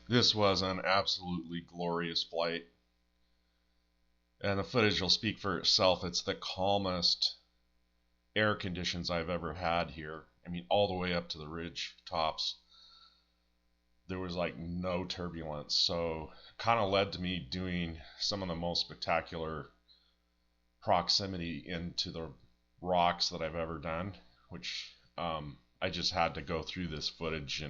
This was an absolutely glorious flight, and the footage will speak for itself. It's the calmest air conditions I've ever had here. I mean, all the way up to the ridge tops. There was like no turbulence, so it kind of led to me doing some of the most spectacular proximity into the rocks that I've ever done, which I just had to go through this footage,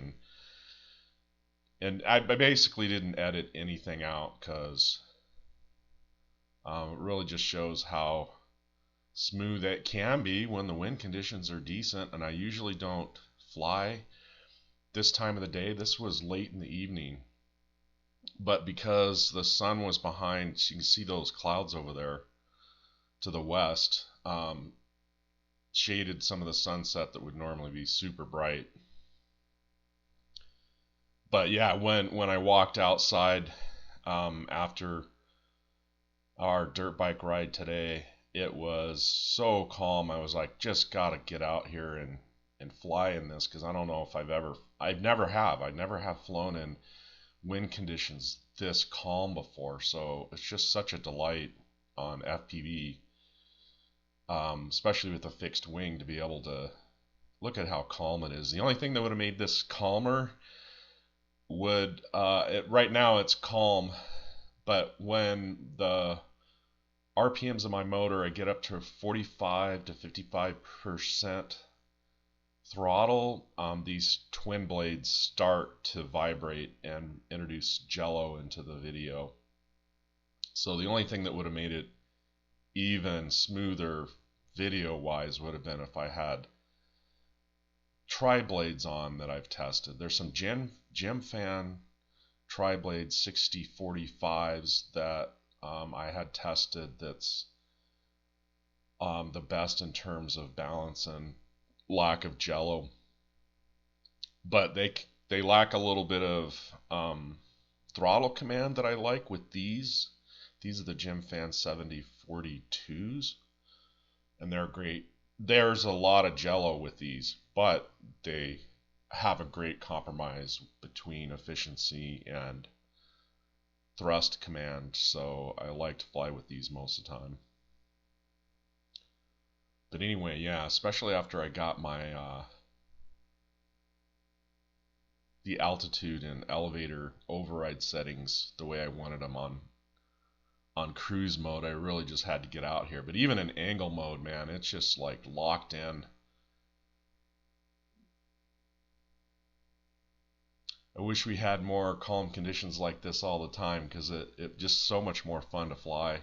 and I basically didn't edit anything out because it really just shows how smooth it can be when the wind conditions are decent. And I usually don't fly this time of the day. This was late in the evening, but because the sun was behind, so you can see those clouds over there to the west, shaded some of the sunset that would normally be super bright. But yeah, when I walked outside after our dirt bike ride today, it was so calm. I was like, just gotta get out here and fly in this, because I don't know if I never have flown in wind conditions this calm before. So it's just such a delight on FPV, especially with a fixed wing, to be able to look at how calm it is. The only thing that would have made this calmer would, right now it's calm, but when the RPMs of my motor, I get up to 45 to 55% throttle, these twin blades start to vibrate and introduce jello into the video. So the only thing that would have made it even smoother video wise would have been if I had tri-blades on that I've tested. There's some Gemfan tri-blade 6045s that I had tested that's the best in terms of balance and lack of jello, but they lack a little bit of throttle command that I like with these. These are the Gemfan 7042s, and they're great. There's a lot of jello with these, but they have a great compromise between efficiency and thrust command, so I like to fly with these most of the time. But anyway, yeah, especially after I got my the altitude and elevator override settings the way I wanted them on cruise mode, I really just had to get out here. But even in angle mode, man, it's just like locked in. I wish we had more calm conditions like this all the time, because it just so much more fun to fly.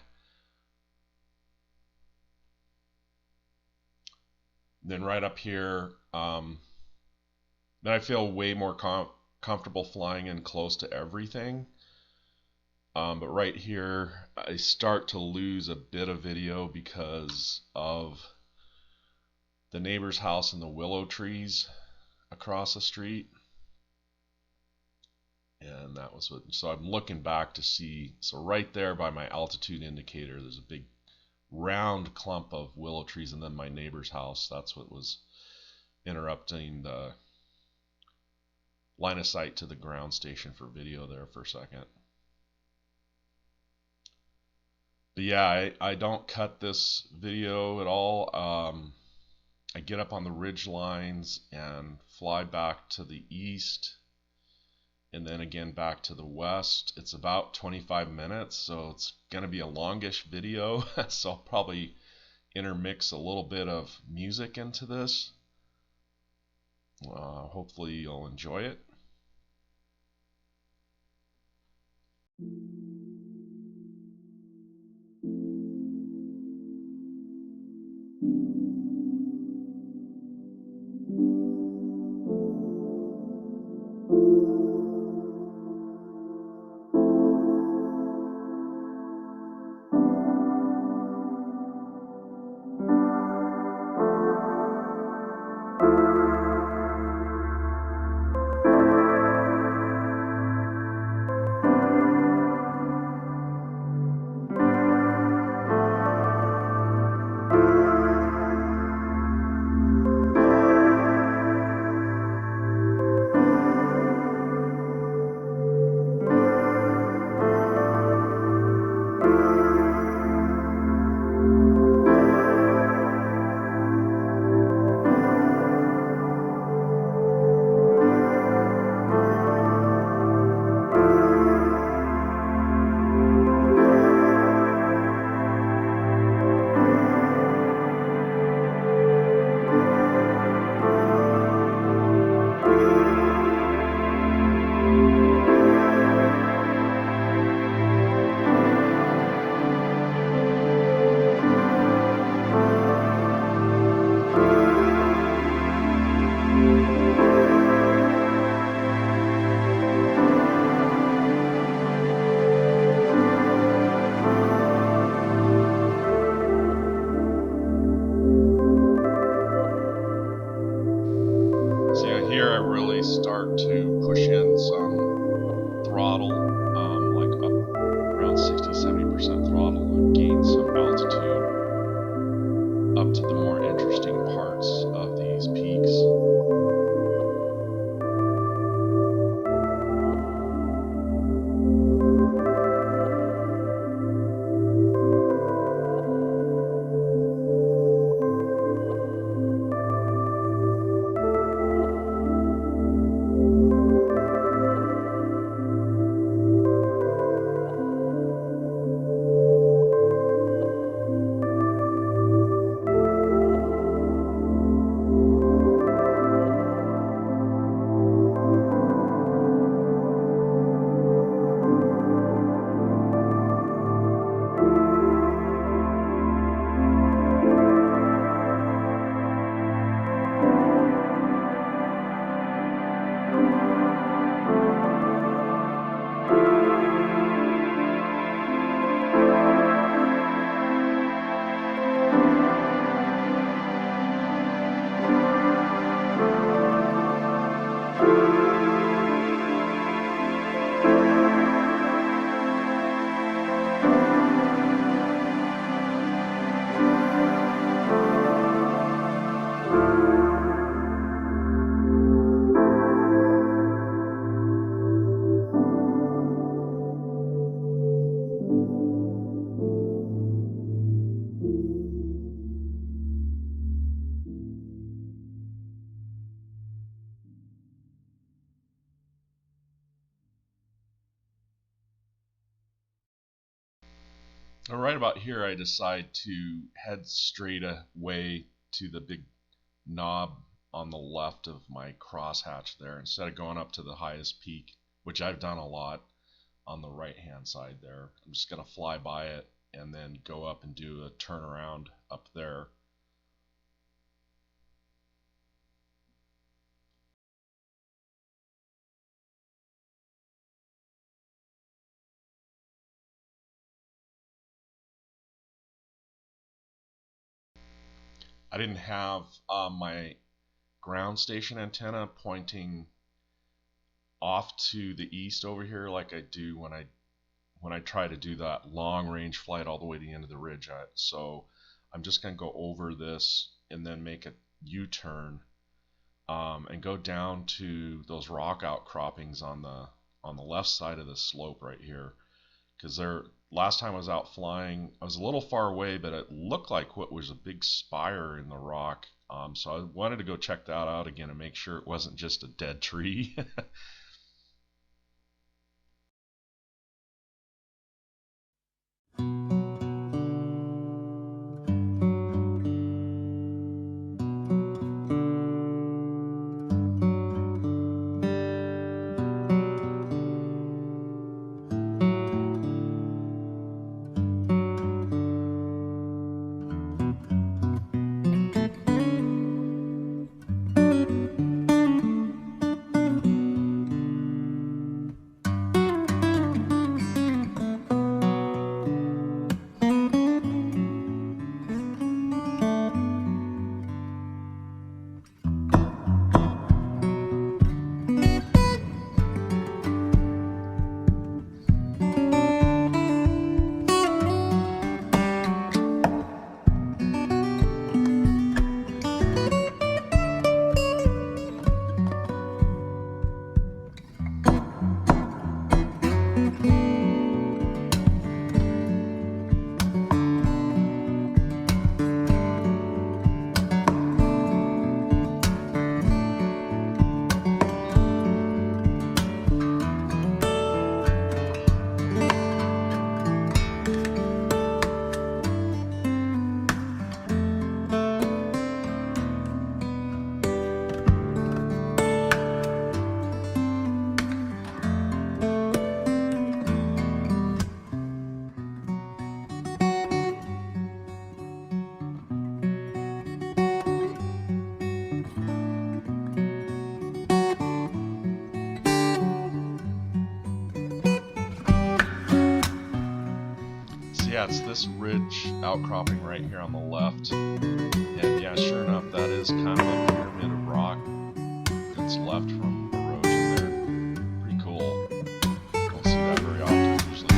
Then right up here, then I feel way more comfortable flying in close to everything. But right here, I start to lose a bit of video because of the neighbor's house and the willow trees across the street. And that was what, so I'm looking back to see, so right there by my altitude indicator, there's a big round clump of willow trees, and then my neighbor's house. That's what was interrupting the line of sight to the ground station for video there for a second. But yeah, I don't cut this video at all. I get up on the ridge lines and fly back to the east, and then again back to the west. It's about 25 minutes, so it's going to be a longish video. So I'll probably intermix a little bit of music into this. Hopefully you'll enjoy it. right about here, I decide to head straight away to the big knob on the left of my crosshatch there, instead of going up to the highest peak, which I've done a lot on the right hand side there. I'm just going to fly by it and then go up and do a turnaround up there. I didn't have my ground station antenna pointing off to the east over here like I do when I try to do that long range flight all the way to the end of the ridge. So I'm just going to go over this and then make a U-turn and go down to those rock outcroppings on the left side of the slope right here, because last time I was out flying, I was a little far away, but it looked like what was a big spire in the rock. So I wanted to go check that out again and make sure it wasn't just a dead tree. Yeah, it's this ridge outcropping right here on the left. And yeah, sure enough, that is kind of a pyramid of rock that's left from erosion there. Pretty cool. Don't see that very often usually.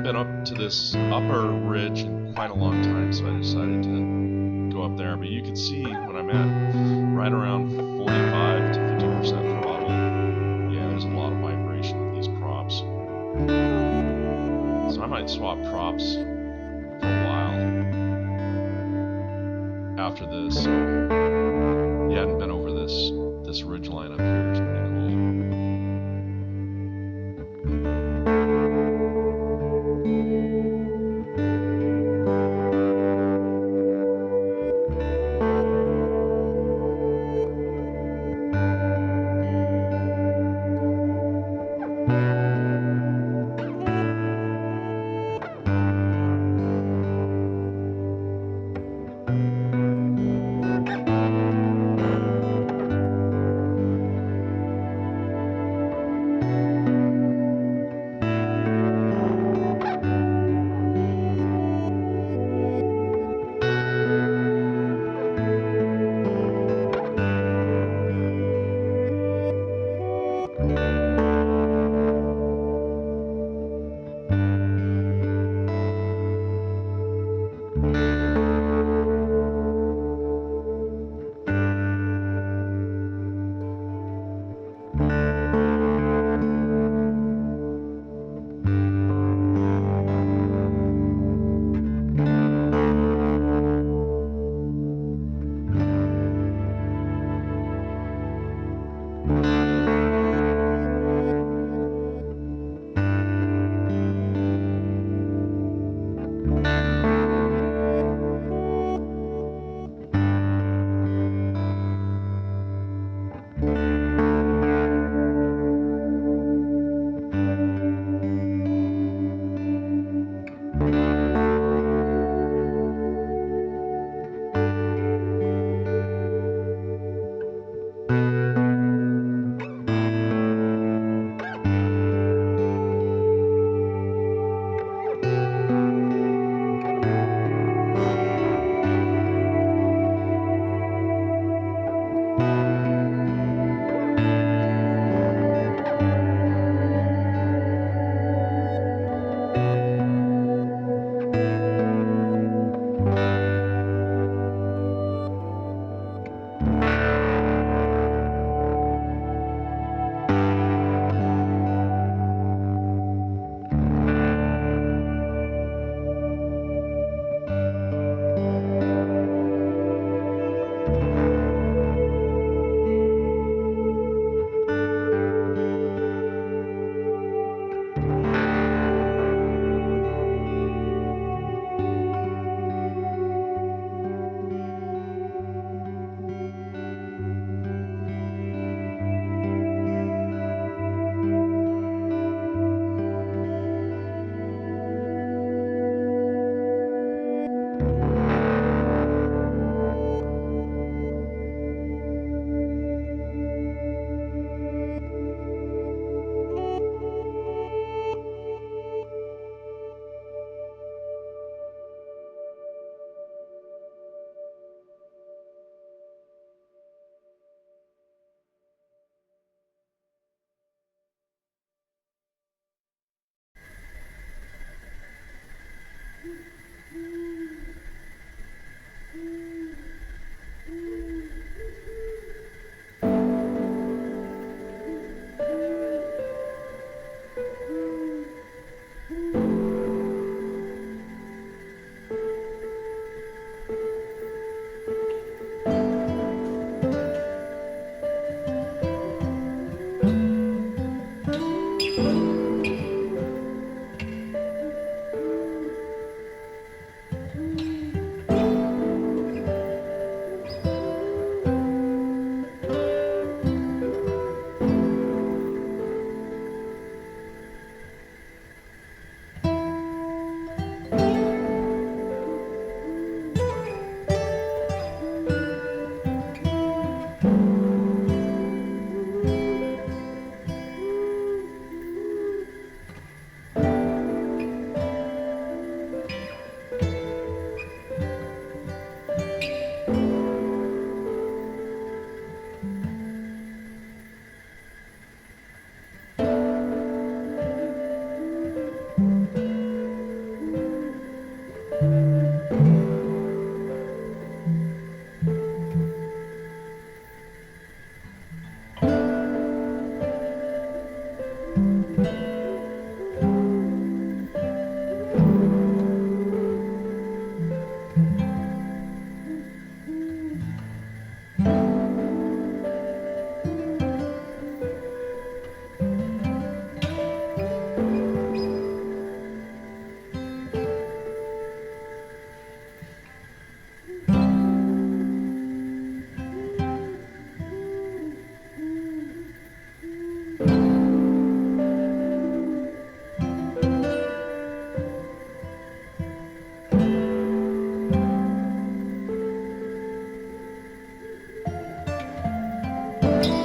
hadn't been up to this upper ridge in quite a long time, so I decided to go up there. But you can see when I'm at right around 45 to 50% throttle, yeah, there's a lot of vibration with these props. So I might swap props for a while after this. So you hadn't been over this ridge line up here. It's pretty cool. you.